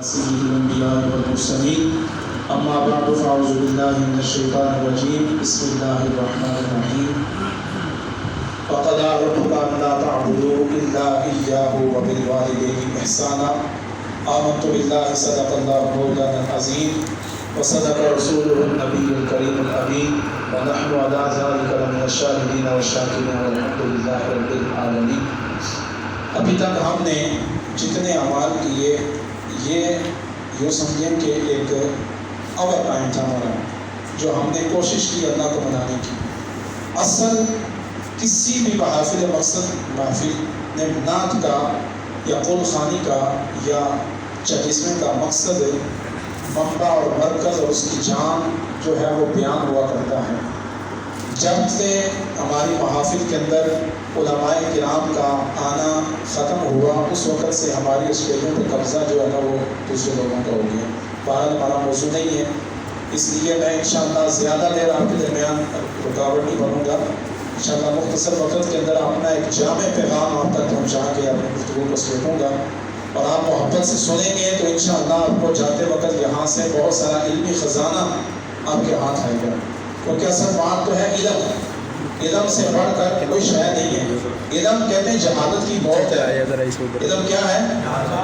سيد الأنبياء والمرسلين أما بعد فأعوذ بالله من الشيطان الرجيم بسم الله الرحمن الرحيم وقضى ربك ألا تعبدوا إلا إياه وبالوالدين إحسانا آمنت بالله صدق الله مولانا العظيم وصدق رسوله النبي الكريم الأمين ونحن على ذلك لمن الشاهدين والشاكرين والحمد لله رب العالمين. ابھی تک ہم نے جتنے اعمال کیے یہ یوں سمجھیں کہ ایک اوور ٹائم تھا ہمارا جو ہم نے کوشش کی اللہ کو منانے کی. اصل کسی بھی محفل نے نعت کا یا قول خوانی کا یا چکسمے کا مقصد منبع اور مرکز اور اس کی جان جو ہے وہ بیان ہوا کرتا ہے. جب سے ہماری محافل کے اندر علماء کرام کا آنا ختم ہوا اس وقت سے ہماری اسٹیجوں پہ قبضہ جو ہے نا وہ دوسرے لوگوں کا ہو گیا. بہرحال ہمارا موضوع نہیں ہے, اس لیے میں انشاءاللہ زیادہ دیر آپ کے درمیان رکاوٹ نہیں بنوں گا. انشاءاللہ مختصر وقت کے اندر اپنا ایک جامع پیغام آپ تک پہنچا کے اپنی گفتگو کو سمیٹوں گا اور آپ محبت سے سنیں گے تو انشاءاللہ آپ کو جاتے وقت یہاں سے بہت سارا علمی خزانہ آپ کے ہاتھ آئے گا. کیونکہ اصل بات تو ہے علم سے بڑھ کر کوئی شے نہیں ہے. علم کہتے ہیں جہالت کی موت ہے. علم کیا ہے؟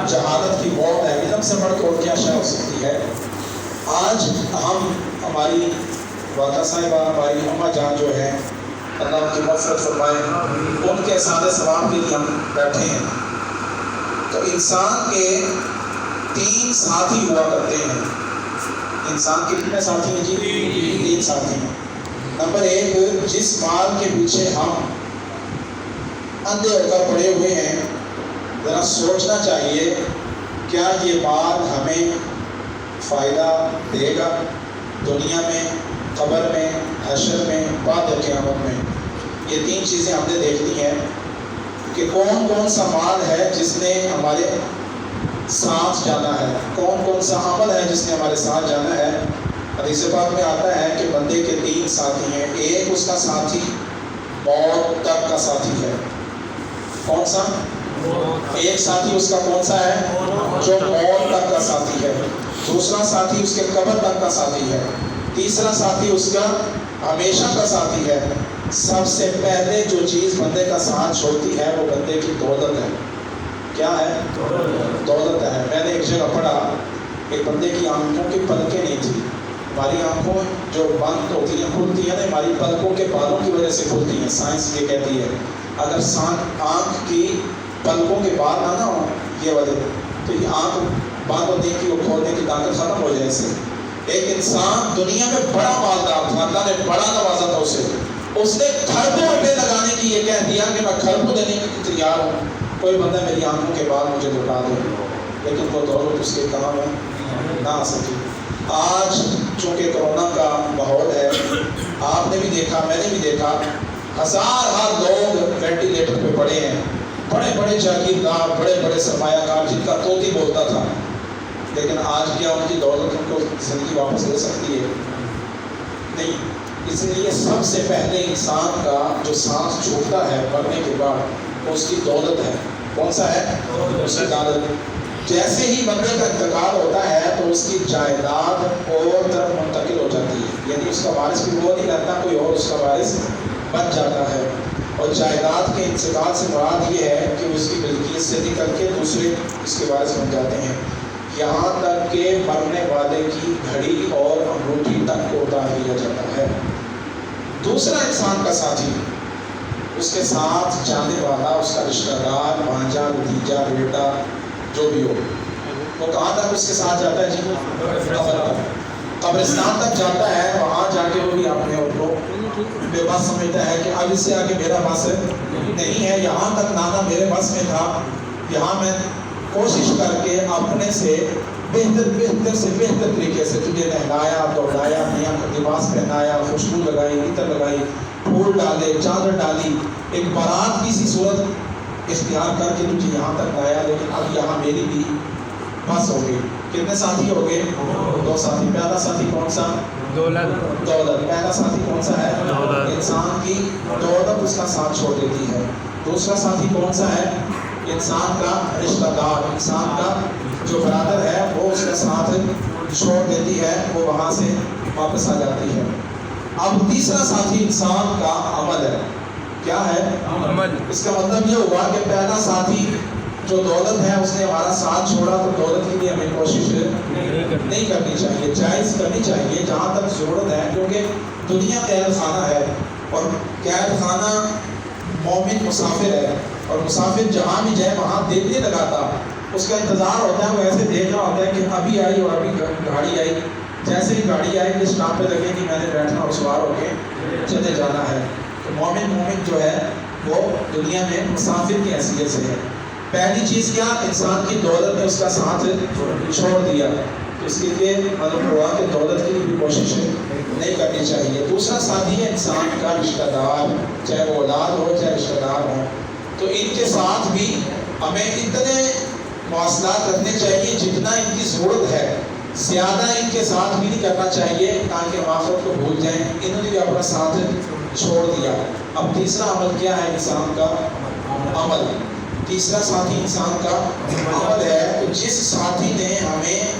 جہالت کی موت ہے. علم سے بڑھ کر کیا شے ہو سکتی ہے. آج ہم ہماری والدہ صاحبہ ہماری اماں جان جو ہے اللہ ان کی مغفرت فرمائے ان کے احسان ثواب کے لیے ہم بیٹھے ہیں. تو انسان کے 3 ساتھی ہوا کرتے ہیں. انسان کے کتنے ساتھی ہیں جی؟ 3 ساتھی ہیں. نمبر 1, جس مال کے پیچھے ہم اندھے ہو کر پڑے ہوئے ہیں ذرا سوچنا چاہیے کیا یہ مال ہمیں فائدہ دے گا دنیا میں, قبر میں, حشر میں, بعد قیامت میں. یہ 3 چیزیں ہم نے دیکھنی ہیں کہ کون کون سا مال ہے جس نے ہمارے ساتھ جانا ہے, کون کون سا عمل ہے جس نے ہمارے ساتھ جانا ہے. حدیث پاک میں آتا ہے کہ بندے کے 3 ساتھی ہیں. ایک اس کا ساتھی موت تک کا ساتھی ہے. کون سا؟ ایک ساتھی اس کا کون سا ہے؟ جو موت تک کا ساتھی ہے. دوسرا ساتھی اس کے قبر تک کا ساتھی ہے. تیسرا ساتھی اس کا ہمیشہ کا ساتھی ہے. سب سے پہلے جو چیز بندے کا ساتھ چھوڑتی ہے وہ بندے کی دولت ہے. کیا ہے؟ دولت ہے. میں نے ایک جگہ پڑھا کہ بندے کی آنکھوں کی پلکیں نہیں تھی. ہماری آنکھوں جو بند ہوتی ہیں کھلتی ہیں نا ہماری پلکوں کے بالوں کی وجہ سے کھلتی ہیں. سائنس یہ کہتی ہے اگر آنکھ کی پلکوں کے بال نہ ہو یہ وجہ تو یہ آنکھ بند ہوتی ہے کہ وہ کھولنے کی طاقت ختم ہو جائے. سے ایک انسان دنیا میں بڑا مالدار تھا, اللہ نے بڑا نوازا تھا اسے. اس نے کھربوں روپے لگانے کی یہ کہہ دیا کہ میں کھربوں دینے کے تیار ہوں, کوئی بندہ میری آنکھوں کے بعد مجھے لٹا دے, لیکن وہ دولت اس کے کام ہے نہ آ سکی. آج چونکہ کرونا کا ماحول ہے, آپ نے بھی دیکھا میں نے بھی دیکھا, ہزار لوگ وینٹیلیٹر پہ پڑے ہیں. بڑے بڑے جاگیردار, بڑے بڑے سرمایہ کار جن کا طوطی بولتا تھا, لیکن آج کیا ان کی دولت ان کو زندگی واپس دے سکتی ہے؟ نہیں. اس لیے سب سے پہلے انسان کا جو سانس چھوٹتا ہے مرنے کے بعد اس کی دولت ہے. کون سا ہے؟ اس کی دولت. جیسے ہی بندے کا انتقال ہوتا ہے تو اس کی جائیداد اور طرف منتقل ہو جاتی ہے. یعنی اس کا وارث بھی وہ نہیں رہتا, کوئی اور اس کا وارث بن جاتا ہے. اور جائیداد کے انتقال سے مراد یہ ہے کہ اس کی ملکیت سے نکل کے دوسرے اس کے وارث بن جاتے ہیں. یہاں تک کہ مرنے والے کی گھڑی اور انگوٹھی تک کو اتار دیا جاتا ہے. دوسرا انسان کا ساتھی, اس کے ساتھ جانے والا, اس کا رشتہ دار, بھانجا, بھتیجا, بیٹا جو بھی ہو, وہ کہاں تک اس کے ساتھ جاتا ہے جی؟ قبرستان تک جاتا ہے. وہاں جا کے وہ بھی اپنے آپ کو بے بس سمجھتا ہے کہ اب اس سے آگے میرا بس نہیں ہے. یہاں تک نانا میرے بس میں تھا, یہاں میں کوشش کر کے اپنے سے بہتر سے بہتر طریقے سے تجھے نہلایا, دوڑایا, نیا لباس پہنایا, خوشبو لگائی, عطر لگائی, پھول ڈالے, چادر ڈالی, ایک بارات کی سی صورت اختیار کر کے تجھے یہاں تک لایا. لیکن اب یہاں میری بھی بس ہو گئی. کتنے ساتھی ہو گئے؟ 2 ساتھی. پہلا ساتھی کون سا؟ دولت. پہلا ساتھی کون سا ہے؟ انسان کی دولت اس کا ساتھ چھوڑ دیتی ہے. دوسرا ساتھی کون سا ہے؟ انسان کا رشتہ دار, انسان کا جو برادر ہے وہ کا ساتھ چھوڑ دیتی ہے، وہ وہاں سے واپس آ جاتی ہے۔ اب تیسرا ساتھی انسان کا عمل ہے۔ کیا ہے؟ عمل۔ اس کا مطلب یہ ہوا کہ پہلا ساتھی جو دولت ہے اس نے ہمارا ساتھ چھوڑا، تو دولت کے لیے ہمیں کوشش نہیں کرنی چاہیے، جائز کرنی چاہیے جہاں تک ضرورت ہے، کیونکہ دنیا قید خانہ ہے اور قید خانہ مومن مسافر ہے، اور مسافر جہاں بھی جائے وہاں دل نہیں لگاتا، اس کا انتظار ہوتا ہے، وہ ایسے دیکھ رہا ہوتا ہے کہ ابھی آئی اور ابھی گاڑی آئی، جیسے ہی گاڑی آئی اس اسٹاپ پہ لگے کہ میں نے بیٹھنا اور سوار ہو کے چلے جانا ہے۔ تو مومن جو ہے وہ دنیا میں مسافر کی حیثیت سے ہے۔ پہلی چیز کیا؟ انسان کی دولت نے اس کا ساتھ چھوڑ دیا، اس کے لیے معلوم ہوا کہ دولت کے لیے بھی کوشش نہیں کرنی چاہیے۔ دوسرا ساتھی ہے انسان کا رشتہ دار، چاہے وہ اولاد ہو چاہے رشتہ دار ہو، تو ان کے ساتھ بھی ہمیں اتنے مواصلات رکھنے چاہیے جتنا ان کی ضرورت ہے، زیادہ ان کے ساتھ بھی نہیں کرنا چاہیے تاکہ ہم آخرت کو بھول جائیں۔ انہوں نے بھی اپنا ساتھ چھوڑ دیا۔ اب تیسرا عمل کیا ہے انسان کا؟ عمل۔ تیسرا ساتھی انسان کا عمل ہے کہ جس ساتھی نے ہمیں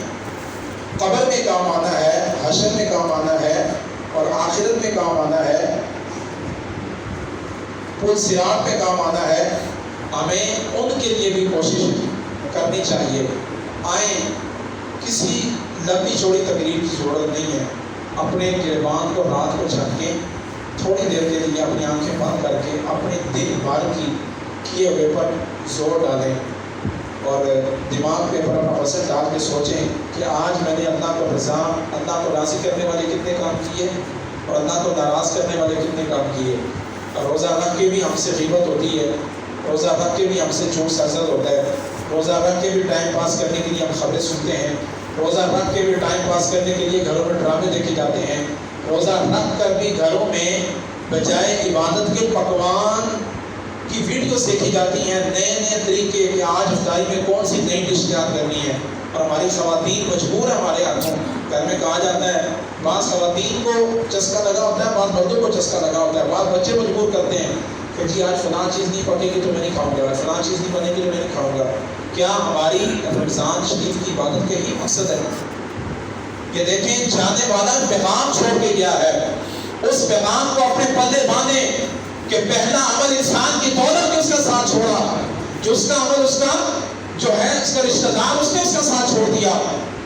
قبر میں کام آنا ہے، حشر میں کام آنا ہے اور آخرت میں کام آنا ہے، پل صراط میں کام آنا ہے، ہمیں ان کے لیے بھی کوشش کرنی چاہیے۔ آئیں، کسی لمبی چوڑی تقریر کی ضرورت نہیں ہے، اپنے گریبان کو رات کو جھک کے تھوڑی دیر کے لیے اپنی آنکھیں بند کر کے اپنے دل بھر کی کیے ہوئے پر زور ڈالیں اور دماغ کے پر اپنا وزن ڈال کے سوچیں کہ آج میں نے اللہ کو رضا، اللہ کو راضی کرنے والے کتنے کام کیے اور اللہ کو ناراض کرنے والے کتنے کام کیے۔ اور روزہ رکھ کے بھی ہم سے غیبت ہوتی ہے، روزہ رکھ کے بھی ہم سے جھوٹ سرزد ہوتا ہے، روزہ رکھ کے بھی ٹائم پاس کرنے کے لیے ہم خبریں سنتے ہیں، روزہ رکھ کے بھی ٹائم پاس کرنے کے لیے گھروں میں ڈرامے دیکھے جاتے ہیں، روزہ رکھ کر بھی گھروں میں بجائے عبادت کے پکوان کی ویڈیوز دیکھی جاتی ہیں، نئے طریقے کہ آج افطاری میں کون سی نئی ڈش تیار کرنی ہے، اور ہماری خواتین مجبور ہے، ہمارے ہاتھوں گھر میں کہا جاتا ہے، بعض خواتین کو چسکا لگا ہوتا ہے، بعض مردوں کو چسکا لگا ہوتا ہے، بعض بچے مجبور کرتے ہیں کہ جی آج فلاں چیز نہیں پکے گی تو میں نہیں کھاؤں گا، فلاں چیز نہیں بنے گی تو میں نہیں کھاؤں گا۔ کیا ہماری رمضان شریف کی عبادت کا یہی مقصد ہے کہ دیکھیں جانے والا پیغام چھوڑ کے گیا ہے، اس پیغام کو اپنے پلے باندھیں کہ پہلا عمل انسان کی دولت نے اس کا ساتھ چھوڑا، جو اس کا عمل اس کا جو ہے اس کا رشتہ دار اس نے اس کا ساتھ چھوڑ دیا،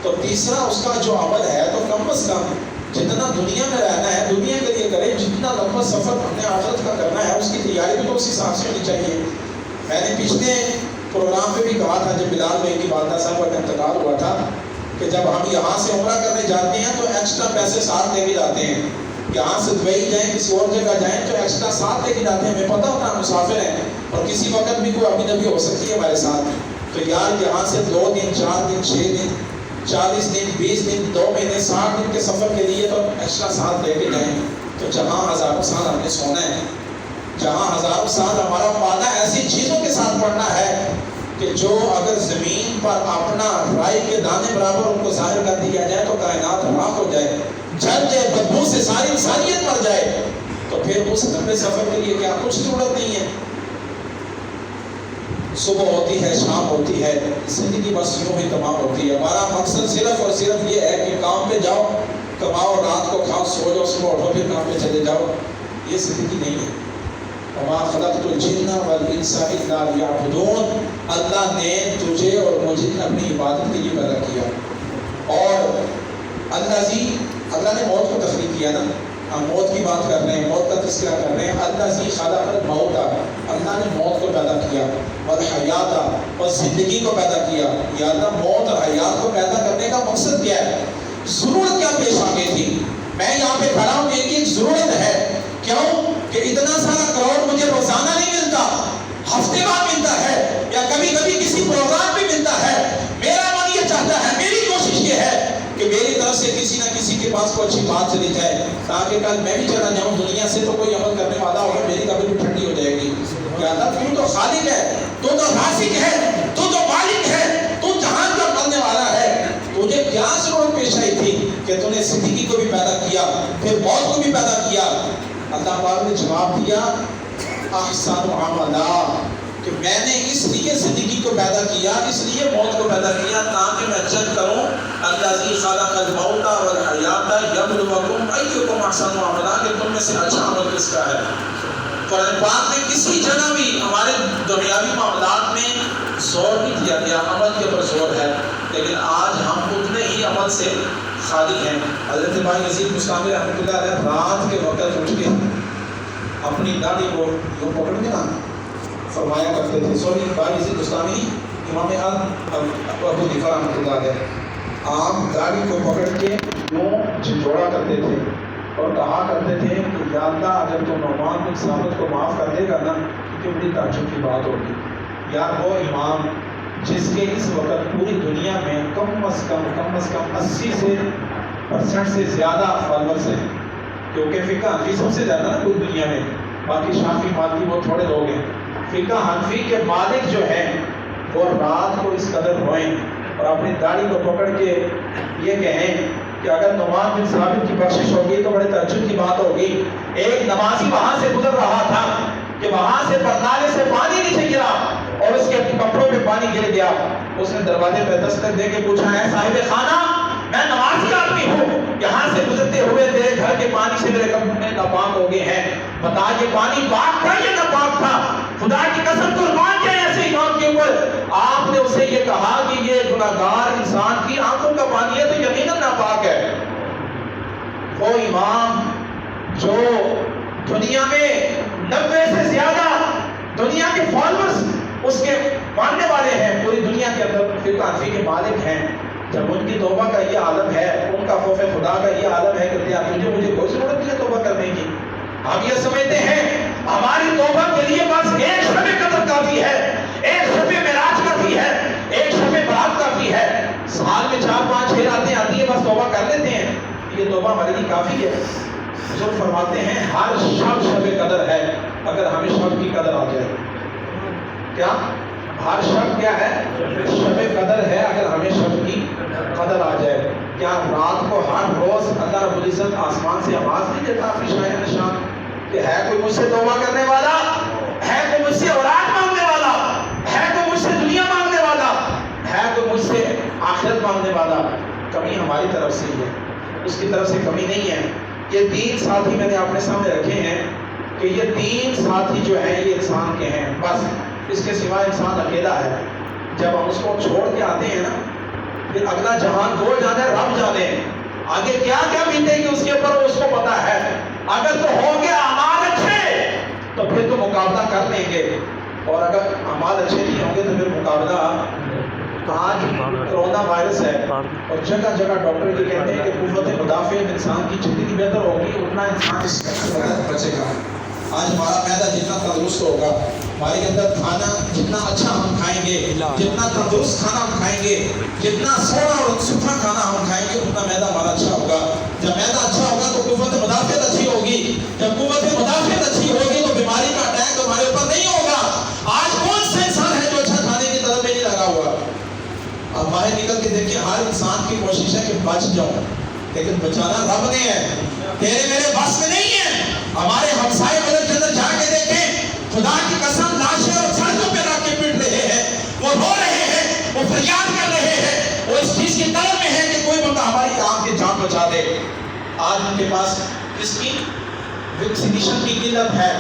تو تیسرا اس کا جو عمل ہے تو کم از کم جتنا دنیا میں رہنا ہے دنیا کے لیے کرے، جتنا لمبا سفر اپنے آخرت کا کرنا ہے اس کی تیاری بھی تو اس حساب سے ہونی چاہیے۔ میں نے پچھلے پروگرام پہ بھی کہا تھا جب بلال بھائی کی والدہ صاحب کا انتقال ہوا تھا کہ جب ہم یہاں سے عمرہ کرنے جاتے ہیں تو ایکسٹرا پیسے ساتھ لے کے جاتے ہیں، یہاں سے دبئی جائیں کسی اور جگہ جائیں تو ایکسٹرا ساتھ لے کے جاتے ہیں، ہمیں پتہ ہوتا ہے مسافر ہیں اور کسی وقت بھی کوئی ابھی نبی ہو سکتی ہے ہمارے ساتھ، تو یار یہاں سے 2 دن 4 دن 6 دن 40 دن 20 دن 2 مہینے 60 دن کے سفر کے لیے تو ایکسٹرا ساتھ لے کے جائیں، تو جہاں ہزاروں سال ہم نے سونا ہے، جہاں ہزاروں سال ہمارا پانا ایسی چیزوں کے ساتھ پڑنا ہے کہ جو اگر زمین پر اپنا رائی کے دانے برابر ان کو ظاہر کر دیا جائے تو کائنات راکھ ہو جائے، جل جائے، بدبو سے ساری انسانیت مر جائے، تو پھر اس لمبے سفر کے لیے کیا کچھ ضرورت نہیں ہے۔ صبح ہوتی ہے، شام ہوتی ہے، زندگی بس یوں ہی تمام ہوتی ہے۔ ہمارا مقصد صرف اور صرف یہ ہے کہ کام پہ جاؤ، کماؤ، رات کو کھاؤ، سو جاؤ، صبح اٹھو پھر کام پہ چلے جاؤ، یہ زندگی نہیں ہے۔ وما خلقت الجن والانس الا لیعبدون، اللہ نے تجھے اور مجھے اپنی عبادت کے لیے پیدا کیا، اور اللہ نے موت کو تخلیق کیا نا، ہم موت کی بات کر رہے ہیں، موت کا تذکرہ کر رہے ہیں، الذی خلق الموت، اللہ نے موت کو پیدا کیا، والحیات، اور زندگی کو پیدا کیا۔ یا اللہ موت اور حیات کو پیدا کرنے کا مقصد کیا ہے؟ ضرورت کیا پیش آ گئی تھی؟ میں یہاں پہ کھڑا ہوں، ایک ضرورت ہے، کیوں کہ اتنا سارا کروڑ مجھے روزانہ نہیں ملتا، ہفتے بعد ملتا ہے یا کبھی کبھی کسی پروگرام پہ ملتا ہے۔ میرا من یہ چاہتا ہے، میری کوشش یہ ہے کہ میری طرف سے کسی نہ کسی کے پاس کوئی اچھی بات چلی جائے تاکہ کل میں بھی چلا جاؤں دنیا سے تو کوئی عمل کرنے والا ہوگا، میری قبر بھی ٹھنڈی ہو جائے گی۔ یا اللہ تو خالق ہے، تو رازق ہے، تو مالک ہے، تو جہان کا بننے والا ہے، تجھے کیا ضرورت پیش آئی تھی کہ تو نے زندگی کو بھی پیدا کیا پھر موت کو بھی پیدا کیا؟ اللہ پاک نے جواب دیا احسن عملا، کہ میں نے اس لیے زندگی کو پیدا کیا، اس لیے موت کو پیدا کیا تاکہ میں چیک کروں الذی خلق الموت والحیات یبلوکم ایکم احسن عملا، کہ تم میں سے اچھا عمل کس کا ہے۔ قرآن پاک میں کسی جگہ بھی ہمارے دنیاوی معاملات میں زور نہیں دیا گیا، عمل کے اوپر زور ہے، لیکن آج ہم اتنے ہی عمل سے خالی ہیں۔ حضرت بھائی یزید بستامی رحمۃ اللہ علیہ رات کے وقت اٹھ کے اپنی داڑھی کو یوں پکڑ کے نا فرمایا کرتے تھے، سوری بھائی یزید بستامی امام ابو حنیفہ رحمۃ اللہ علیہ، آپ داڑھی کو پکڑ کے یوں جھنجھوڑا کرتے تھے اور کہا کرتے تھے کہ یا اللہ اگر تو نعمان بن ثابت کو معاف کر دے گا نا، کہ بڑی تعجب کی بات ہوگی۔ یار وہ امام جس کے اس وقت پوری دنیا میں کم از کم 80% سے زیادہ فالوورز ہیں، کیونکہ فقہ حنفی سب سے زیادہ نا پوری دنیا میں، باقی شافعی مالکی وہ تھوڑے لوگ ہیں۔ فقہ حنفی کے مالک جو ہیں وہ رات کو اس قدر روئیں اور اپنی داڑھی کو پکڑ کے یہ کہیں کہ اگر نعمان بن ثابت کی بخشش ہوگی تو بڑے تعجب کی بات ہوگی۔ ایک نمازی وہاں سے گزر رہا تھا کہ وہاں سے پردالے سے پانی نیچے گرا اور اس کے کپڑوں پہ پانی گر گیا۔ اس نے دروازے پہ دستک دے کے پوچھا، ہے صاحب خانہ، میں نمازی آدمی ہوں، یہاں سے گزرتے ہوئے تیرے گھر کے پانی سے میرے کپڑے ناپاک ہو گئے ہیں، بتا یہ پانی پاک تھا یا ناپاک تھا؟ خدا کی قسم قربان جائے ایسے امام کے اوپر۔ آپ نے اسے یہ کہا کہ یہ گناہگار انسان کی آنکھوں کا پانی ہے تو یقیناً ناپاک ہے۔ وہ امام جو دنیا میں 90 سے زیادہ دنیا کے فالوورز اس کے ماننے والے ہیں، پوری دنیا کے اندر فقہ حنفی کے مالک ہیں، جب ان کی توبہ کا یہ عالم ہے، ان کا خوف خدا کا یہ عالم ہے کہ تجھے مجھے کوئی ضرورت نہیں ہے توبہ کرنے کی۔ ہم یہ سمجھتے ہیں ہماری توبہ کے لیے بس ایک شب قدر کافی ہے، ایک شب معراج کافی ہے، ایک شب برات کافی ہے، سال میں 4-5-6 راتیں آتی ہیں بس توبہ کر لیتے ہیں، یہ توبہ ہمارے لیے کافی ہے۔ حضور فرماتے ہیں ہر شب شب قدر ہے اگر ہمیں شب کی قدر آ جائے۔ کیا ہر شب کیا ہے؟ شب قدر ہے اگر ہمیں شب کی قدر آ جائے۔ کیا رات کو ہر روز اللہ رب العزت آسمان سے آواز نہیں دیتا اپنی شاہ نشان کہ ہے کوئی مجھ سے توبہ کرنے والا، ہے کوئی مجھ سے اولاد مانگنے والا، ہے کوئی مجھ سے دنیا مانگنے والا، ہے کوئی مجھ سے آخرت مانگنے والا؟ کمی ہماری طرف سے ہی ہے، اس کی طرف سے کمی نہیں ہے۔ یہ 3 ساتھی میں نے اپنے سامنے رکھے ہیں کہ یہ 3 ساتھی جو ہیں یہ انسان کے ہیں، بس اس کے سوا انسان اکیلا ہے۔ جب ہم اس کو چھوڑ کے آتے ہیں نا، پھر اگلا جہان دور جانے رب جانے، آگے کیا کیا بیتے گی اس کے اوپر اس کو پتا ہے۔ اگر تو ہو گیا اعمال اچھے تو پھر تو مقابلہ کر لیں گے، اور اگر اعمال اچھے نہیں ہوں گے تو پھر مقابلہ۔ آج کرونا وائرس ہے اور جگہ جگہ ڈاکٹر یہ کہتے ہیں کہ قوت مدافعت انسان کی جتنی بہتر ہوگی اتنا انسان اس سے بچے گا۔ آج ہمارا معدہ جتنا تندرست ہوگا، ہمارے اندر کھانا جتنا اچھا ہم کھائیں گے، جتنا تندرست کھانا ہم کھائیں گے، جتنا سونا اور ستھرا کھانا ہم کھائیں گے، اتنا معدہ ہمارا اچھا ہوگا۔ جب معدہ اچھا ہوگا تو قوت مدافعت اچھی ہوگی، جب قوت مدافعت اچھی ہوگی تو بیماری کا اٹیک ہمارے اوپر نہیں ہوگا۔ آج کون سا انسان ہے جو اچھا کھانے کی طرف میں نہیں لگا ہوا؟ اب باہر نکل کے دیکھیں، ہر انسان کی کوشش ہے کہ بچ جاؤں، لیکن بچانا رب نے ہے، تیرے میرے بس میں نہیں ہے۔ ہمارے ہمسائے ملک کے اندر جا کے دیکھیں، خدا کی قسم لاشیں اور سڑکوں پہ رکھ کے پیٹ رہے ہیں، وہ رو رہے ہیں، وہ فریاد کر رہے ہیں، وہ اس چیز کی طلب میں ہے کہ کوئی بندہ ہماری آنکھ کی جان بچا دے۔ آج ان کے پاس کس کی ویکسینیشن کی قلت ہے،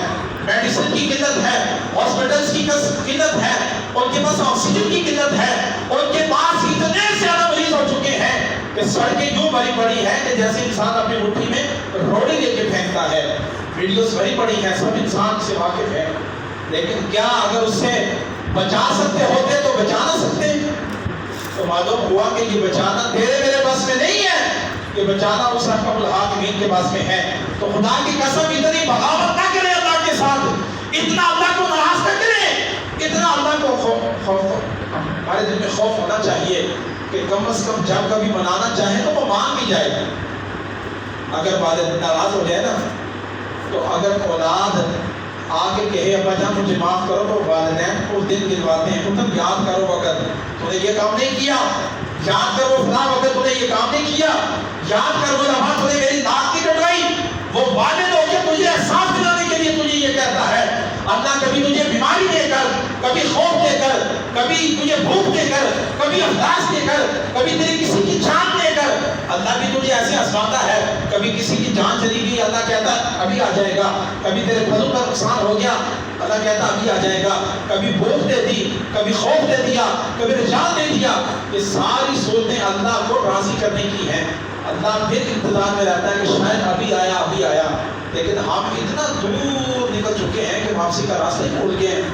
میڈیسن کی قلت ہے، ہاسپٹلز کی قلت ہے، ان کے پاس آکسیجن کی قلت ہے، ان کے پاس اتنے زیادہ مریض ہو چکے ہیں کہ سڑکیں یوں بھری پڑی ہیں کہ جیسے انسان اپنی مٹھی میں روڑی لے کے پھینکتا ہے۔ ویڈیوز بھری پڑی ہیں، سب انسان سے واقف ہے، لیکن کیا اگر اس سے بچا سکتے ہوتے تو بچا نہ سکتے؟ تو معلوم ہوا کہ یہ بچانا تیرے میرے بس میں نہیں ہے، یہ بچانا اس رحم الحاکمین کے پاس میں ہے۔ تو خدا کی قسم اتنی بغاوت نہ کرے اللہ کے ساتھ، اتنا اللہ کو ناراض نہ کرے، اتنا اللہ کو خوف ہمارے دل میں خوف ہونا چاہیے کہ کم از کم جب کبھی منانا چاہے تو وہ مان بھی جائے۔ اگر والد ناراض ہو جائے نا، تو اگر اولاد آگے کہے ابا جان مجھے معاف کرو تو والدین اس دن دلواتے ہیں، تم یاد کرو وقت تو نے یہ کام نہیں کیا، یاد کرو فلاں وقت تو نے یہ کام نہیں کیا، یاد کر وہ لمحہ تو نے میری ناک کی کٹوائی۔ وہ والد ہو کے تجھے احساس دلانے کے لیے تجھے یہ کہتا ہے۔ اللہ کبھی تجھے بیماری دے کر، کبھی خوف دے کر، کبھی تجھے بھوک دے کر، کبھی افلاس دے کر، کبھی تیری کسی کی جان دے کر، ابھی آ جائے گا، کبھی تیرے پھلوں کا نقصان ہو گیا، اللہ کہتا ابھی آ جائے گا، کبھی بھوک دے دی، کبھی خوف دے دیا، کبھی رجاء دے دیا. یہ ساری صورتیں اللہ کو راضی کرنے کی ہیں. اللہ پھر انتظار میں رہتا ہے کہ شاید ابھی آیا ابھی آیا. لیکن ہم اتنا دور نکل چکے ہیں کہ واپسی کا راستہ ہی بھول گئے ہیں،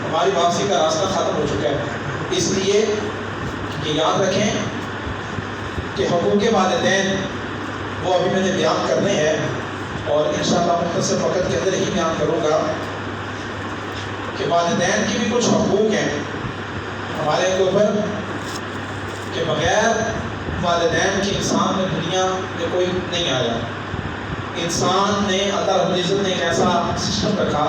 ہماری واپسی کا راستہ ختم ہو چکا ہے. اس لیے یہ یاد رکھیں کہ حقوق والدین وہ ابھی میں نے بیان کرنے ہیں، اور انشاءاللہ مختصر وقت کے اندر ہی بیان کروں گا کہ والدین کی بھی کچھ حقوق ہیں ہمارے اوپر، کہ بغیر والدین کے انسان میں دنیا میں کوئی نہیں آیا. انسان نے اللہ رب العزت نے ایک ایسا سسٹم رکھا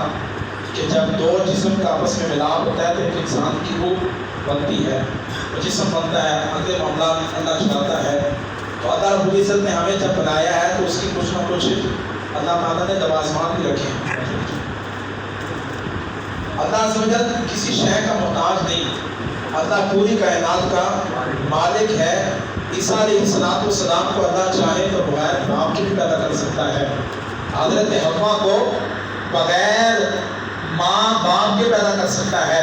کہ جب دو جسم کا آپس میں ملاپ ہوتا ہے تو ایک انسان کی روح بنتی ہے، وہ جسم بنتا ہے، اگلے معاملات اللہ چلاتا ہے. تو اللہ رب العزت نے ہمیں جب بنایا ہے تو اس کی کچھ نہ کچھ اللہ تعالیٰ نے لوازمات بھی رکھے ہیں. اللہ عز و جل کسی شے کا محتاج نہیں، اللہ پوری کائنات کا مالک ہے. عیسیٰ علیہ السلام کو اللہ چاہے تو بغیر باپ کے بھی پیدا کر سکتا ہے. حضرت حوا کو بغیر ماں باپ کے پیدا کر سکتا ہے،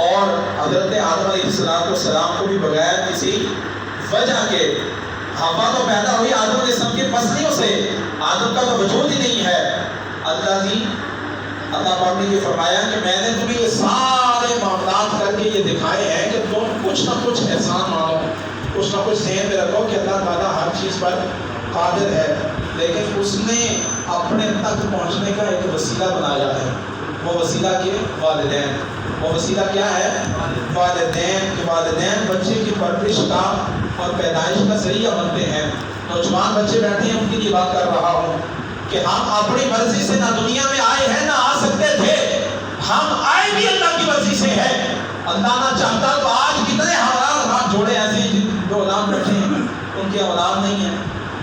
اور حضرت آدم علیہ السلام کو بھی بغیر کسی وجہ کے. حوا تو پیدا ہوئی آدم علیہ السلام کی پسلیوں سے، آدم کا تو وجود ہی نہیں ہے. اللہ پاک نے یہ فرمایا کہ میں نے تمہیں یہ سارے معاملات کر کے یہ دکھائے ہیں کہ تم کچھ نہ کچھ احسان مانو، کچھ نہ کچھ ذہن میں رکھو کہ اللہ تعالیٰ ہر چیز پر قادر ہے. لیکن اس نے اپنے تک پہنچنے کا ایک وسیلہ بنایا ہے، وہ وسیلہ کے والدین. وہ وسیلہ کیا ہے؟ والدین. کہ والدین بچے کی پرورش کا اور پیدائش کا ذریعہ بنتے ہیں. نوجوان بچے بیٹھے ہیں، ان کی یہ بات کر رہا ہوں کہ ہم اپنی مرضی سے نہ دنیا میں آئے ہیں نہ آ سکتے تھے، ہم آئے بھی اللہ کی مرضی سے ہیں. اللہ نہ چاہتا تو آج کتنے حضرات ہاتھ جوڑے ایسے جو اولاد بیٹھے ہیں ان کی اولاد نہیں ہے،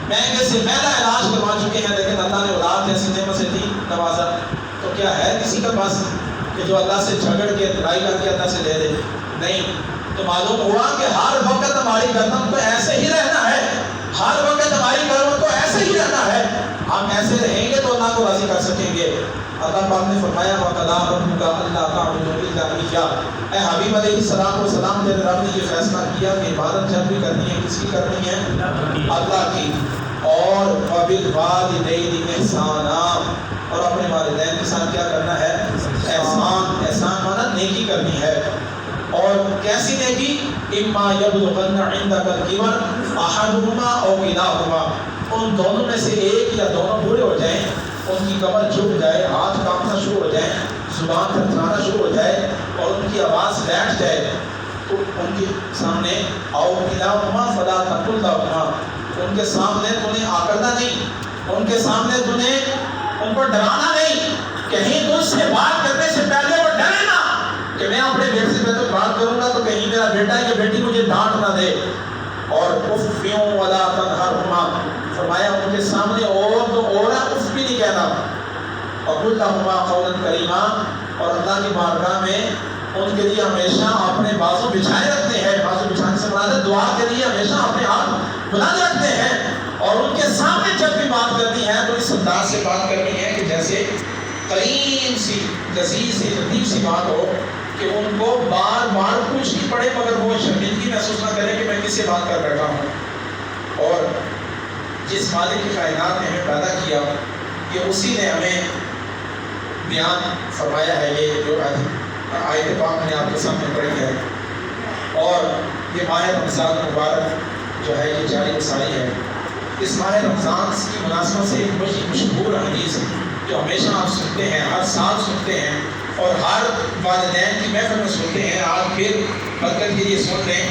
مہنگے سے مہنگا علاج کروا چکے ہیں، لیکن اللہ نے اولاد جیسی نعمت سے دی نوازا. تو کیا ہے کسی کے پاس کہ جو اللہ سے جھگڑ کے لڑائی کر کے اللہ سے دے دے؟ نہیں. تو معلوم ہوا کہ ہر وقت ہماری گردن کو ایسے ہی رہنا ہے، ہر وقت ہماری گردن کو ایسے ہی رہنا ہے. ہم ایسے رہیں گے تو اللہ کو راضی کر سکیں گے. اللہ پاک نے فرمایا وَقَضَىٰ رَبُّكَ أَلَّا تَعْبُدُوا إِلَّا إِيَّاهُ. اے حبیب علیہ السلام تیرے رب نے یہ فیصلہ کیا کہ عبادت جب بھی کرنی ہے کس کی کرنی ہے؟ اللہ کی. اور وَبِالْوَالِدَيْنِ إِحْسَانًا، اور اپنے والدین کے ساتھ کیا کرنا ہے؟ احسان. احسان مانا نیکی کرنی ہے. اور کیسی نیکی؟ اِمَّا يَبْلُغَنَّ عِندَكَ الْكِبَرَ أَحَدُهُمَا أَوْ كِلَاهُمَا. ان دونوں میں سے ایک یا دونوں بوڑھے ہو جائیں، ان کی کمر جھک جائے، ہاتھ کانپنا شروع ہو جائے، زبان تھرتھرانا شروع ہو جائے اور ان کی آواز بیٹھ جائے، تو ان کے سامنے او کلاہما فلا تقل لہما، ان کے سامنے تمہیں آکڑنا نہیں، ان کے سامنے تمہیں ان کو ڈرانا نہیں. کہیں تجھ سے بات کرنے سے پہلے وہ ڈرے نا کہ میں اپنے بیٹے سے تو بات کروں گا تو کہیں میرا بیٹا یا بیٹی مجھے ڈانٹ نہ دے. اور اف ولا تنہرہما، فرمایا ان کے سامنے اور تو اور اف بھی نہیں کہنا. وقل لہما قولا کریما، اور اللہ کی بارگاہ میں ان کے لیے ہمیشہ اپنے بازو بچھائے رکھتے ہیں. بازو بچھانے سے مراد ہے دعا کے لیے ہمیشہ اپنے ہاتھ بلند رکھتے ہیں. اور ان کے سامنے جب بھی بات کرنی ہے تو اس انداز سے بات کرنی ہے کہ جیسے قریب سی لذیذ سی لطیف سی بات ہو، کہ ان کو بار بار پوچھنی پڑے مگر وہ شرمندگی محسوس نہ کرے کہ میں کس سے بات کر بیٹھا ہوں. اور جس مالک کی کائنات نے ہمیں پیدا کیا، یہ اسی نے ہمیں بیان فرمایا ہے. یہ جو آیت پاک میں نے آپ کے سامنے پڑھی ہے، اور یہ ماہ رمضان مبارک جو ہے یہ جاری وساری ہے. اس ماہ رمضان کی مناسبت سے ایک بڑی مشہور حدیث جو ہمیشہ آپ سنتے ہیں، ہر سال سنتے ہیں اور ہر والدین کی محفل میں سنتے ہیں. آج پھر برکت کے لیے سن لیں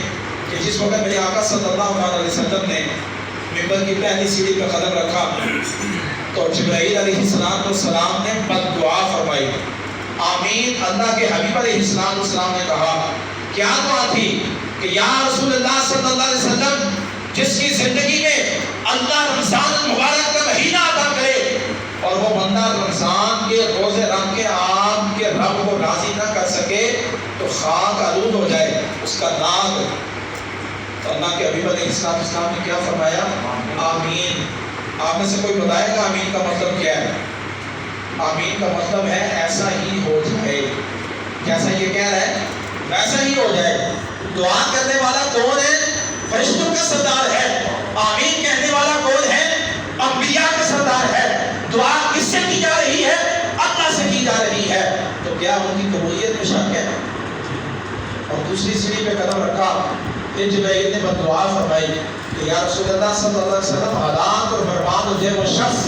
کہ جس وقت میرے آقا صلی اللہ علیہ وسلم نے ممبر کی پہلی سیڑھی پہ قدم رکھا تو جبرائیل علیہ السلام نے بد دعا فرمائی، آمین. اللہ کے حبیب علیہ السلام نے کہا کیا دعا تھی کہ یا رسول اللہ صلی اللہ علیہ وسلم، جس کی زندگی میں اللہ رمضان المبارک کا مہینہ عطا کرے اور وہ بندہ رمضان کے روزے رکھ کے آپ کے رب کو راضی نہ کر سکے تو خاک آلود ہو جائے اس کا ناک. تو اللہ کے حبیب علیہ السلام نے کیا فرمایا؟ آمین. آپ میں سے کوئی بتائے گا آمین کا مطلب کیا ہے؟ آمین کا مطلب ہے ایسا ہی ہو جائے. کیسا یہ کہہ رہا ہے؟ ویسا ہی ہو جائے. دعا کرنے والا کون ہے؟ فرشتوں کا سردار ہے. آمین کہنے والا کون ہے؟ انبیاء کا سردار ہے. دعا کس سے کی جا رہی ہے؟ اللہ سے کی جا رہی ہے. تو کیا ان کی قبولیت میں شک ہے؟ اور دوسری سیڑھی پہ قدم رکھا. پھر جبرائیل نے بددعا فرمائی کہ یا رسول اللہ صلی اللہ علیہ وسلم، ہلاک اور برباد ہو جائے وہ شخص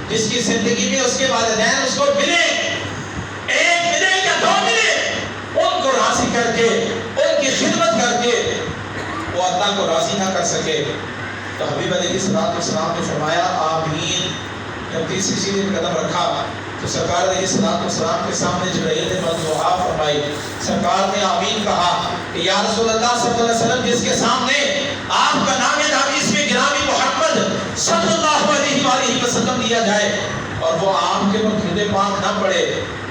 جس کی زندگی میں اس کے والدین اس کو ملے، ایک ملے یا دو ملے، ان کو راضی کر کے، ان کی خدمت کر کے وہ اللہ کو راضی نہ کر سکے. تو حبیب علیہ السلام نے فرمایا آمین. جب تیسری سیڑھی پہ قدم رکھا تو سرکار علیہ السلام کے سامنے جبرائیل نے بددعا فرمائی. سرکار نے آمین کہا کہ یا رسول اللہ صلی اللہ علیہ وسلم، جس کے سامنے آپ کا نام نامی اس میں گرامی محمد صلی اللہ علیہ وآلہ وسلم لیا جائے اور وہ آپ کے اوپر درود پاک نہ پڑے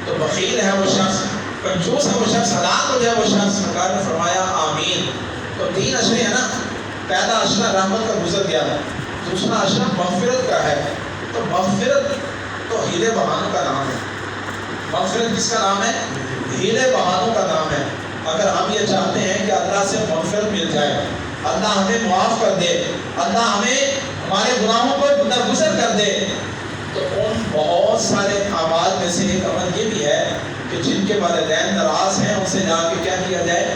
تو بخیل ہے وہ شخص، کنجوس ہے وہ شخص، ہلاک ہو جائے وہ شخص. سرکار نے فرمایا آمین. تو 3 اشرے ہیں نا. پہلا اشرہ رحمت کا گزر گیا، دوسرا اشرہ مغفرت کا ہے. تو مغفرت تو ہیلے بہانوں کا نام ہے. مغفرت کس کا نام ہے؟ ہیلے بہانوں کا نام ہے. اگر ہم یہ چاہتے ہیں کہ اللہ سے مغفرت مل جائے، اللہ ہمیں معاف کر دے، اللہ ہمیں ہمارے گناہوں کو درگزر کر دے، تو ان بہت سارے اعمال میں سے ایک عمل یہ بھی ہے کہ جن کے والدین ناراض ہیں ان سے جا کے کیا کیا جائے؟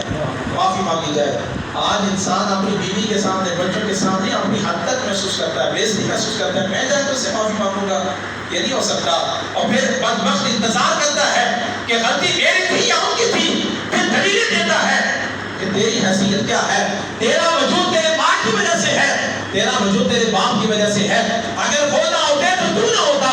معافی مانگی جائے. آج انسان اپنی بیوی کے سامنے، بچوں کے سامنے اپنی حد تک محسوس کرتا ہے، بےعزتی محسوس کرتا ہے. میں جا کے اس سے معافی مانگوں گا، یہ نہیں ہو سکتا. اور پھر بدبخت انتظار کرتا ہے کہ غلطی میری تھی یا ان کی تھی. پھر دلیلیں دیتا ہے کہ تیری حیثیت کیا ہے، تیرا وجود تیرے ماں کی وجہ سے ہے، تیرا وجود تیرے باپ کی وجہ سے ہے. اگر وہ نہ ہوتے تو نہ ہوتا.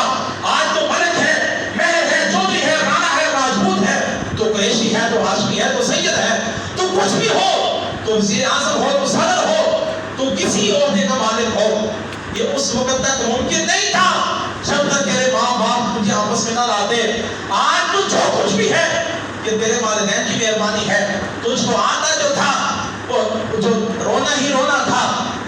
آج تو ملک ہے، مہر ہے، چودھری ہے، رانا ہے، راجپوت ہے، تو قریشی ہے، تو ہاشمی ہے، تو سید ہے، تو کچھ بھی ہو، تو وزیر اعظم ہو، تو صدر ہو، تو کسی عہدے کا مالک ہو. یہ اس وقت تک ممکن نہیں تھا جب تک تیرے ماں باپ تجھے آپس میں نہ لاتے. آج تو جو کچھ بھی ہے یہ تیرے والدین کی مہربانی ہے. تجھ کو آتا جو تھا وہ جو رونا ہی رونا تھا،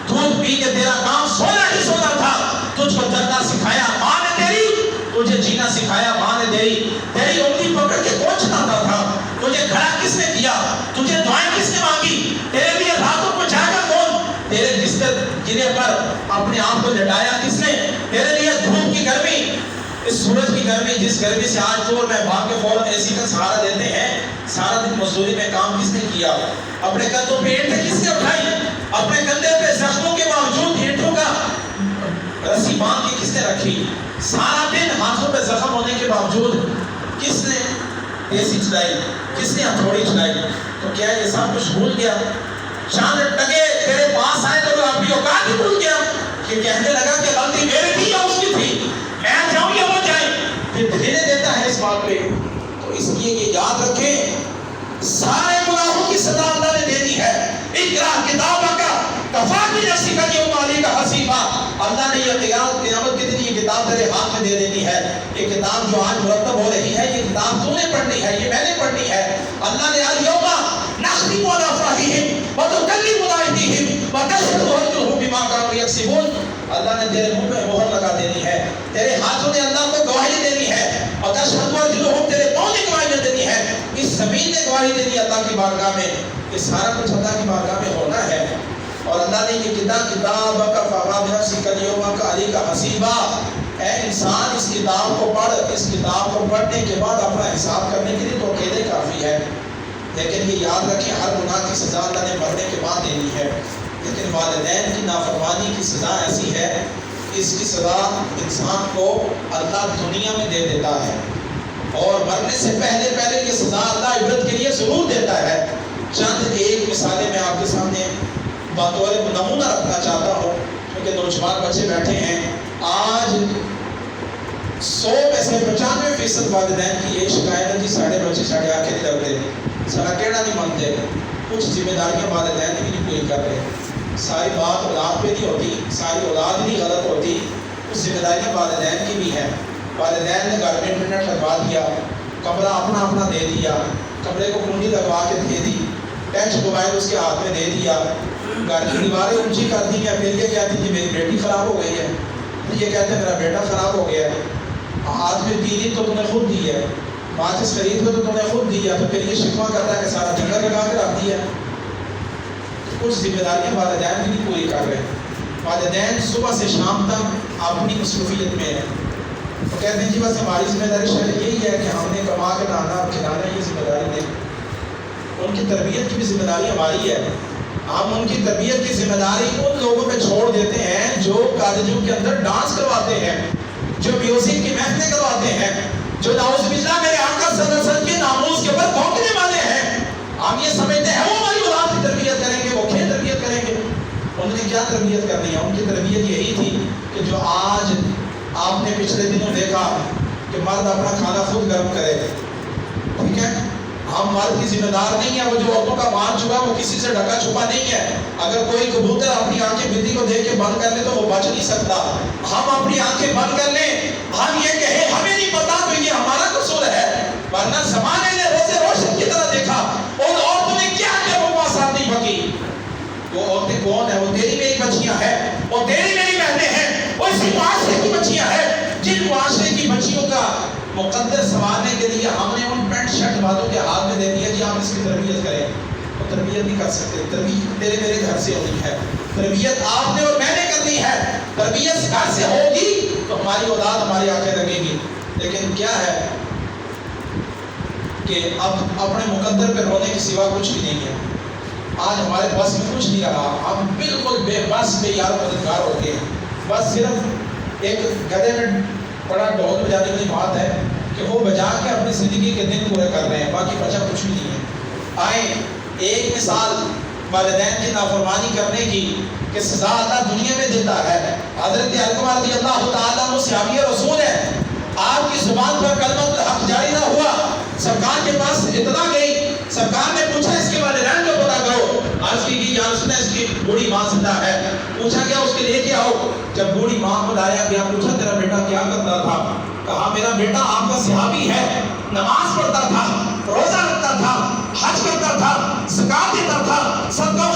دودھ پی کے تیرا کام سونا ہی سونا تھا. تجھ کو چلنا سکھایا ماں نے تیری، تجھے جینا سکھایا ماں نے تیری. تیری انگلی پکڑ کے کون چلاتا تھا؟ تجھے کھڑا کس نے کیا؟ تجھے دعائیں کس نے مانگی؟ تیرے لیے راتوں کو جاگا کون؟ تیرے بستر گرے پر اپنے آپ کو لٹایا کس نے؟ تیرے لیے دھوپ کی گرمی، اس سورج کی گرمی، جس گرمی سے آج تو میں بھاگ کے فوراً اے سی کا سہارا دیتے ہیں، سارا دن مزدوری میں کام کس نے کیا؟ اپنے کندھوں پہ اینٹیں کس نے اٹھائی؟ اپنے کندھے پہ زخموں کے باوجود اینٹوں کا رسی باندھ کے کس نے رکھی؟ سارا دن ہاتھوں پہ زخم ہونے کے باوجود کس نے اے سی چلائی؟ کس نے ہتھوڑی چلائی؟ تو کیا یہ سب کچھ بھول گیا؟ چاند ٹکے تیرے پاس آئے تو اپنی اوقات ہی بھول گیا کہ کہنے لگا کہ غلطی میری تھی یا اس کی تھی، میں جاؤں یا وہ جائے؟ پھر دلیلیں دیتا ہے اس بات پہ. تو اس لیے یہ یاد رکھیں، سارے گناہوں کی سزا اللہ نے دے دی ہے. اقرا کتابہ کا کفا بنفسک اليوم علیک حسیبا. اللہ نے یہ قیامت کے دن یہ کتاب تیرے ہاتھ میں دے دینی ہے. یہ کتاب جو آج مرتب ہو رہی ہے، یہ کتاب تو نے پڑھنی ہے، یہ میں نے پڑھنی ہے. اللہ نے الیوم نختم علی افواہہم وتکلمنا ایدیہم وتشہد ارجلہم بما کانوا یکسبون. اللہ نے تیرے منہ پہ مہر لگا دینی ہے، تیرے ہاتھوں نے اللہ کو گواہی دینی ہے، اور تشہد ارجلہم تیرے پاؤں نے گواہی دینی ہے، اس زمین نے گواہی دینی ہے اللہ کی بارگاہ میں. یہ سارا کچھ اللہ کی بارگاہ میں ہونا ہے. اور اللہ نے یہ کتاب کا فواد سکلیوم کا علی کا حسیبہ. اے انسان، اس کتاب کو پڑھ. اس کتاب کو پڑھنے کے بعد اپنا حساب کرنے کے لیے تو اکیلے کافی ہے. لیکن یہ یاد رکھیں، ہر گناہ کی سزا اللہ نے مرنے کے بعد دینی ہے. لیکن والدین کی نافرمانی کی سزا ایسی ہے، اس کی سزا انسان کو اللہ دنیا میں دے دیتا ہے، اور مرنے سے پہلے پہلے یہ سزا اللہ عبرت کے لیے ضرور دیتا ہے. چند ایک مثالیں میں آپ کے سامنے بطور نمونہ رکھنا چاہتا ہوں، کیونکہ نوجوان بچے بیٹھے ہیں. آج 100 میں سے 95% والدین کی یہ شکایت ہے کہ ساڑھے بچے ساڑھے آنکھیں نہیں لگتے، سارا کہنا نہیں مانتے، کچھ ذمہ داریاں والدین بھی نہیں پوری کر رہے. ساری بات اولاد پہ نہیں ہوتی، ساری اولاد نہیں غلط ہوتی، کچھ ذمہ داریاں والدین کی بھی ہیں. والدین نے گھر میں انٹرنیٹ لگوا دیا، کمرہ اپنا اپنا دے دیا، کمرے کو کنڈی لگوا کے دے دی، ٹچ موبائل اس کے ہاتھ میں دے دیا، گھر کی دیواریں اونچی کر دی ہیں، پھر یہ کہتی کہ میری بیٹی خراب ہو گئی ہے. یہ کہتے ہیں میرا بیٹا خراب ہو گیا ہے، آج بھی 3 دن تو تم نے خود دی ہے، ماچس خرید کے تو تم نے خود دی ہے، تو پھر یہ شکوہ کرتا ہے کہ سارا جنگل لگا کے رکھ دیا۔ کچھ ذمہ داریاں والدین بھی نہیں پوری کر رہے۔ والدین صبح سے شام تک اپنی مصروفیت میں ہیں، تو کہتے ہیں جی بس ہماری ذمہ داری شاید یہی ہے کہ ہم نے کما کے لانا اور کھلانا، یہ ذمہ داری نہیں۔ ان کی تربیت کی بھی ذمہ داری ہماری ہے۔ ہم ان کی تربیت کی ذمہ داری ان لوگوں پہ چھوڑ دیتے ہیں جو کالجوں کے اندر ڈانس کرواتے ہیں، جو میوزک کی محفلیں کرواتے ہیں، جو نعوذ باللہ میرے آقا صلی اللہ علیہ وسلم کے ناموس کے اوپر بھونکنے والے ہیں۔ ہم یہ سمجھتے ہیں وہ ہماری اولاد کی تربیت کریں گے، وہ کھیل تربیت کریں گے۔ انہوں نے کیا تربیت کرنی ہے؟ ان کی تربیت یہی تھی کہ جو آج آپ نے پچھلے دنوں دیکھا کہ مرد اپنا کھانا خود گرم کرے، ٹھیک ہے، ہم مرد کی ذمہ دار نہیں ہے۔ وہ جو عورتوں کا مار چکا وہ کسی سے ڈھکا چھپا نہیں ہے۔ اگر کوئی کبوتر اپنی آنکھیں بلی کو دیکھ کے بند کر لے تو وہ بچ نہیں سکتا۔ ہم اپنی آنکھیں بند کر لیں، ہم یہ کہیں ہمیں نہیں پتا تو یہ ہمارا قصور ہے، ورنہ زمانے نے روزے روشن کی طرح دیکھا۔ ان عورتوں نے کیا کیا وہ ساتھ نہیں پکی؟ وہ عورتیں کون ہیں؟ وہ تیری میری بچیاں ہیں، وہ تیری میری بہنیں ہیں، وہ اسی معاشرے کی بچیاں ہیں جن معاشرے کی بچیوں کا مقدر سنوارنے کے لیے ہم نے ان پینٹ شرٹ والوں کے ہاتھ میں دے دیا کہ آپ اس کی تربیت کریں۔ وہ تربیت نہیں کر سکتے۔ تربیت میرے گھر سے ہونی ہے، تربیت آپ نے اور میں نے کرنی ہے۔ تربیت گھر سے ہوگی تو ہماری اولاد ہماری آنکھیں لگے گی۔ لیکن کیا ہے کہ اب اپنے مقدر پہ رونے کے سوا کچھ بھی نہیں ہے۔ آج ہمارے بس میں کچھ نہیں رہا، ہم بالکل بے بس بے یار مددگار ہو گئے ہیں۔ بس صرف ایک گدے میں بڑا ڈھول بجانے والی بات ہے کہ وہ بجا کے اپنی زندگی کے دن پورے کر رہے ہیں، باقی بچا کچھ بھی نہیں ہے۔ آئیں ایک مثال والدین کی نافرمانی کرنے کی کہ سزا اللہ دنیا میں دیتا ہے۔ حضرت علقمہ رضی اللہ تعالیٰ عنہ صحابی رسول ہے، آپ کی زبان پر کلمۃ الحق جاری نہ ہوا، سرکار کے پاس اطلاع گئی، سرکار نے پوچھا اس کے والدین کو پتہ کرو۔ عرض کی یا رسول اللہ اس کی بوڑھی ماں زندہ ہے۔ پوچھا گیا اس کے لے کے آؤ۔ جب بوڑھی ماں کو لایا گیا، پوچھا تیرا بیٹا کیا کرتا تھا؟ کہا میرا بیٹا آپ کا صحابی ہے، نماز پڑھتا تھا، روزہ رکھتا تھا، حج کرتا تھا، زکات دیتا تھا، صدقہ